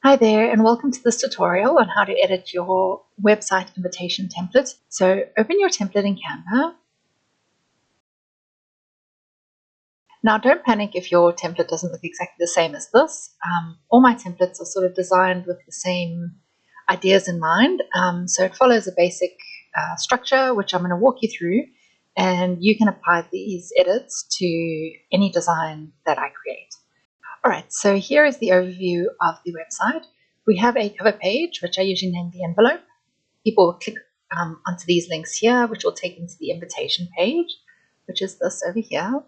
Hi there, and welcome to this tutorial on how to edit your website invitation template. So open your template in Canva. Now don't panic if your template doesn't look exactly the same as this. All my templates are sort of designed with the same ideas in mind. So it follows a basic structure, which I'm going to walk you through, and you can apply these edits to any design that I create. All right, so here is the overview of the website. We have a cover page, which I usually name the envelope. People will click onto these links here, which will take them to the invitation page, which is this over here,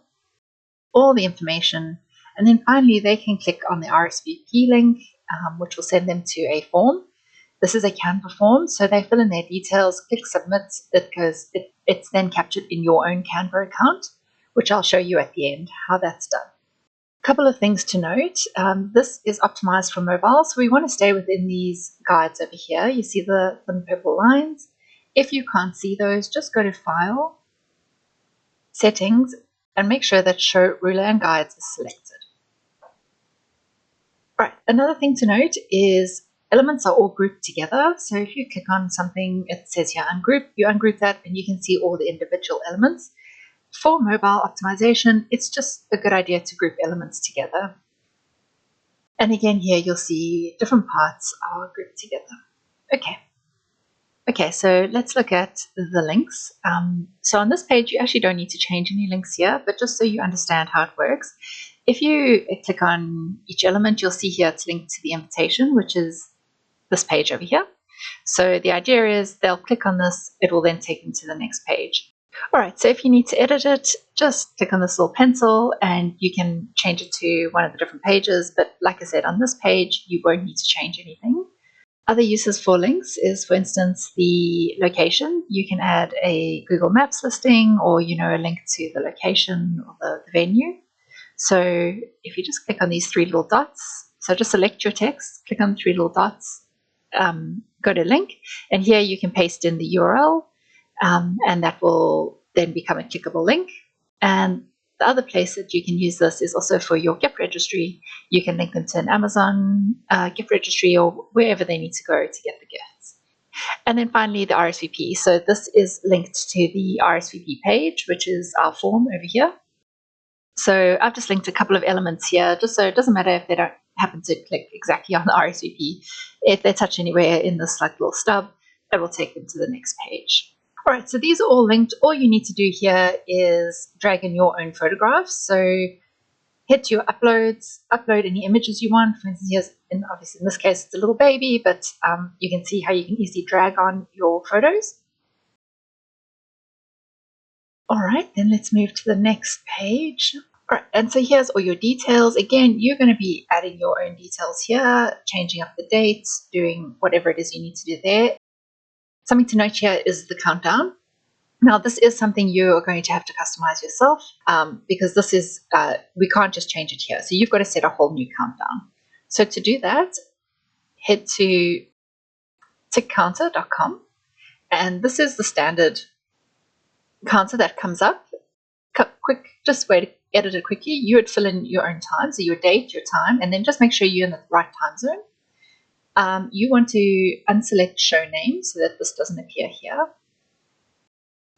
all the information. And then finally, they can click on the RSVP link, which will send them to a form. This is a Canva form, so they fill in their details, click submit, it's then captured in your own Canva account, which I'll show you at the end how that's done. Couple of things to note. This is optimized for mobile, so we want to stay within these guides over here. You see the purple lines. If you can't see those, just go to File, Settings, and make sure that Show Ruler and Guides is selected. All right, another thing to note is elements are all grouped together. So if you click on something, it says here Ungroup, you ungroup that, and you can see all the individual elements. For mobile optimization, it's just a good idea to group elements together. And again, here you'll see different parts are grouped together. Okay, so let's look at the links. So on this page, you actually don't need to change any links here, but just so you understand how it works, if you click on each element, you'll see here it's linked to the invitation, which is this page over here. So the idea is they'll click on this, it will then take them to the next page. All right, so if you need to edit it, just click on this little pencil and you can change it to one of the different pages. But like I said, on this page, you won't need to change anything. Other uses for links is, for instance, the location. You can add a Google Maps listing or, a link to the location or the venue. So if you just click on these three little dots, so just select your text, click on the three little dots, go to link, and here you can paste in the URL. And that will then become a clickable link. And the other place that you can use this is also for your gift registry. You can link them to an Amazon gift registry or wherever they need to go to get the gifts. And then finally, the RSVP. So this is linked to the RSVP page, which is our form over here. So I've just linked a couple of elements here, just so it doesn't matter if they don't happen to click exactly on the RSVP. If they touch anywhere in this little stub, it will take them to the next page. All right, so these are all linked. All you need to do here is drag in your own photographs. So head to your uploads, upload any images you want. For instance, obviously in this case, it's a little baby, but you can see how you can easily drag on your photos. All right, then let's move to the next page. All right, and so here's all your details. Again, you're going to be adding your own details here, changing up the dates, doing whatever it is you need to do there. Something to note here is the countdown. Now, this is something you are going to have to customize yourself because this is, we can't just change it here. So you've got to set a whole new countdown. So to do that, head to tickcounter.com. And this is the standard counter that comes up. Quick, just way to edit it quickly. You would fill in your own time, so your date, your time, and then just make sure you're in the right time zone. You want to unselect show name so that this doesn't appear here.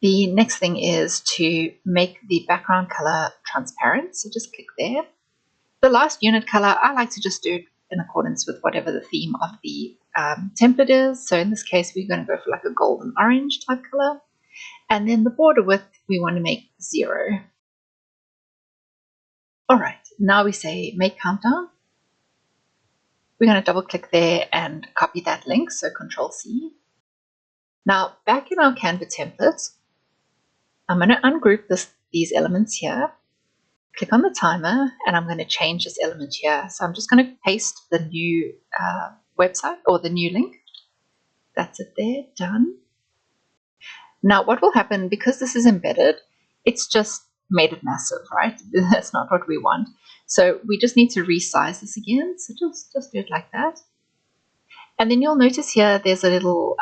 The next thing is to make the background color transparent. So just click there. The last unit color, I like to just do it in accordance with whatever the theme of the template is. So in this case, we're going to go for like a golden orange type color. And then the border width, we want to make 0. All right, now we say make countdown. We're going to double click there and copy that link, so Control C. Now back in our Canva template, I'm going to ungroup these elements here, click on the timer, and I'm going to change this element here. So I'm just going to paste the new website or the new link. That's it there, done. Now what will happen, because this is embedded, it's just made it massive, right? That's not what we want. So we just need to resize this again. So just do it like that. And then you'll notice here there's a little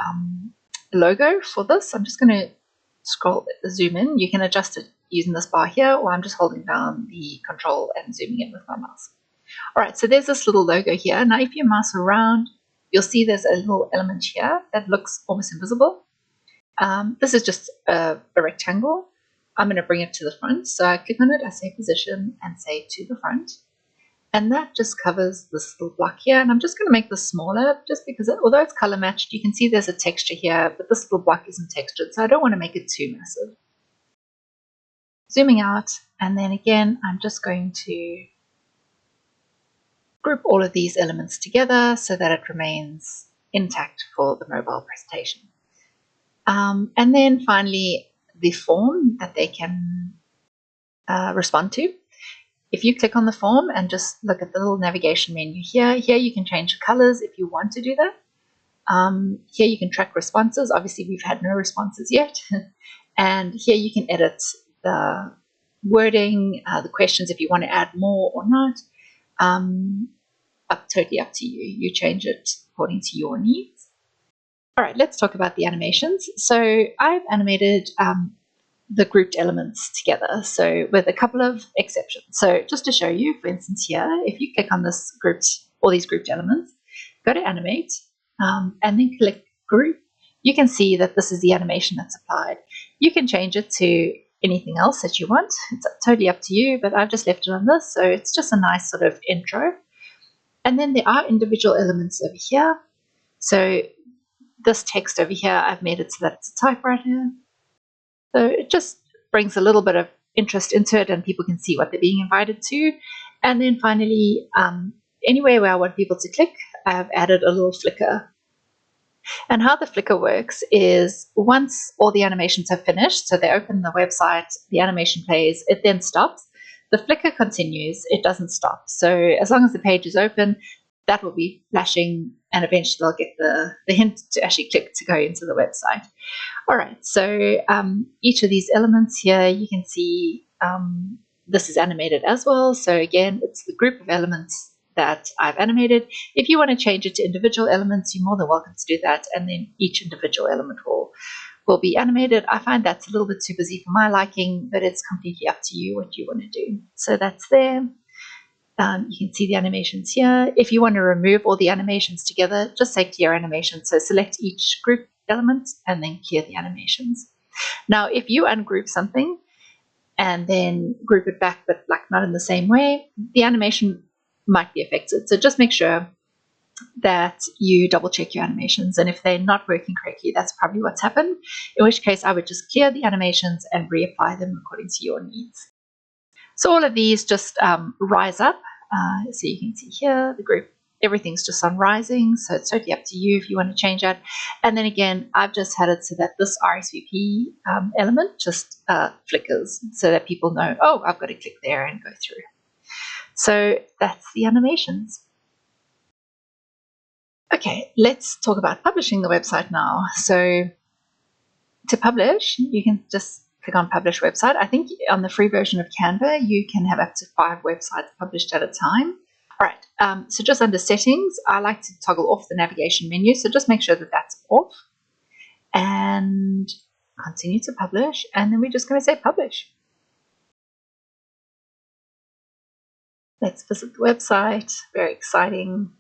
logo for this. I'm just going to zoom in. You can adjust it using this bar here, or I'm just holding down the control and zooming in with my mouse. All right, so there's this little logo here. Now, if you mouse around, you'll see there's a little element here that looks almost invisible. This is just a rectangle. I'm going to bring it to the front. So I click on it, I say position and say to the front. And that just covers this little block here. And I'm just going to make this smaller just because although it's color matched, you can see there's a texture here, but this little block isn't textured. So I don't want to make it too massive. Zooming out, and then again, I'm just going to group all of these elements together so that it remains intact for the mobile presentation. And then finally, the form that they can respond to. If you click on the form and just look at the little navigation menu here you can change the colors if you want to do that. Here you can track responses. Obviously, we've had no responses yet. And here you can edit the wording, the questions if you want to add more or not. Totally up to you. You change it according to your needs. All right, let's talk about the animations. So I've animated the grouped elements together, so with a couple of exceptions. So just to show you, for instance here, if you click on this all these grouped elements, go to animate, and then click group, you can see that this is the animation that's applied. You can change it to anything else that you want. It's totally up to you, but I've just left it on this, so it's just a nice sort of intro. And then there are individual elements over here. So this text over here, I've made it so that it's a typewriter. So it just brings a little bit of interest into it and people can see what they're being invited to. And then finally, anywhere where I want people to click, I've added a little flicker. And how the flicker works is once all the animations have finished, so they open the website, the animation plays, it then stops. The flicker continues, it doesn't stop. So as long as the page is open, that will be flashing and eventually they'll get the hint to actually click to go into the website. All right, so each of these elements here, you can see this is animated as well. So again, it's the group of elements that I've animated. If you want to change it to individual elements, you're more than welcome to do that. And then each individual element will be animated. I find that's a little bit too busy for my liking, but it's completely up to you what you want to do. So that's there. You can see the animations here. If you want to remove all the animations together, just say clear animation. So select each group element and then clear the animations. Now, if you ungroup something and then group it back, but like not in the same way, the animation might be affected. So just make sure that you double check your animations. And if they're not working correctly, that's probably what's happened. In which case I would just clear the animations and reapply them according to your needs. So all of these just rise up. So you can see here, the group, everything's just on rising. So it's totally up to you if you want to change that. And then again, I've just had it so that this RSVP element just flickers so that people know, oh, I've got to click there and go through. So that's the animations. Okay, let's talk about publishing the website now. So to publish, you can just click on publish website. I think on the free version of Canva, you can have up to 5 websites published at a time. All right, so just under settings, I like to toggle off the navigation menu. So just make sure that that's off and continue to publish. And then we're just going to say publish. Let's visit the website. Very exciting.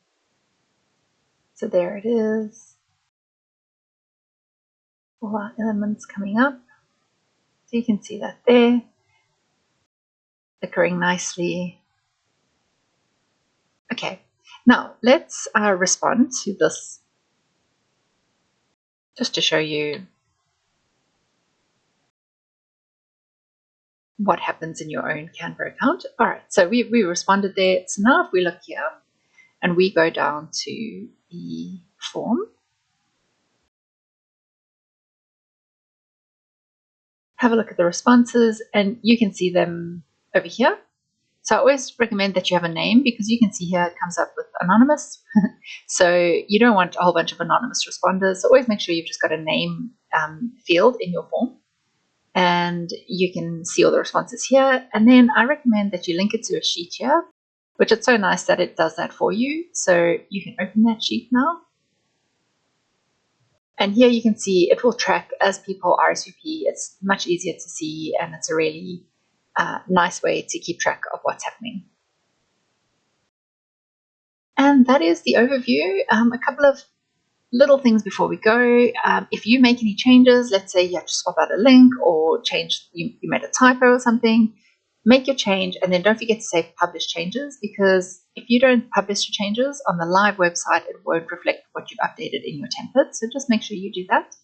So there it is. All our elements coming up. So you can see that there, flickering nicely. Okay, now let's respond to this just to show you what happens in your own Canva account. All right, so we responded there. So now if we look here and we go down to the form, have a look at the responses and you can see them over here. So I always recommend that you have a name because you can see here it comes up with anonymous. So you don't want a whole bunch of anonymous responders. So always make sure you've just got a name field in your form. And you can see all the responses here. And then I recommend that you link it to a sheet here, which it's so nice that it does that for you. So you can open that sheet now. And here you can see it will track as people RSVP. It's much easier to see and it's a really nice way to keep track of what's happening. And that is the overview. A couple of little things before we go. If you make any changes, let's say you have to swap out a link or change, you made a typo or something, make your change, and then don't forget to save publish changes, because if you don't publish your changes on the live website, it won't reflect what you've updated in your template. So just make sure you do that.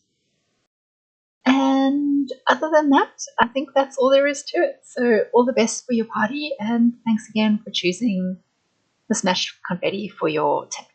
And other than that, I think that's all there is to it. So all the best for your party, and thanks again for choosing the Smash Confetti for your template.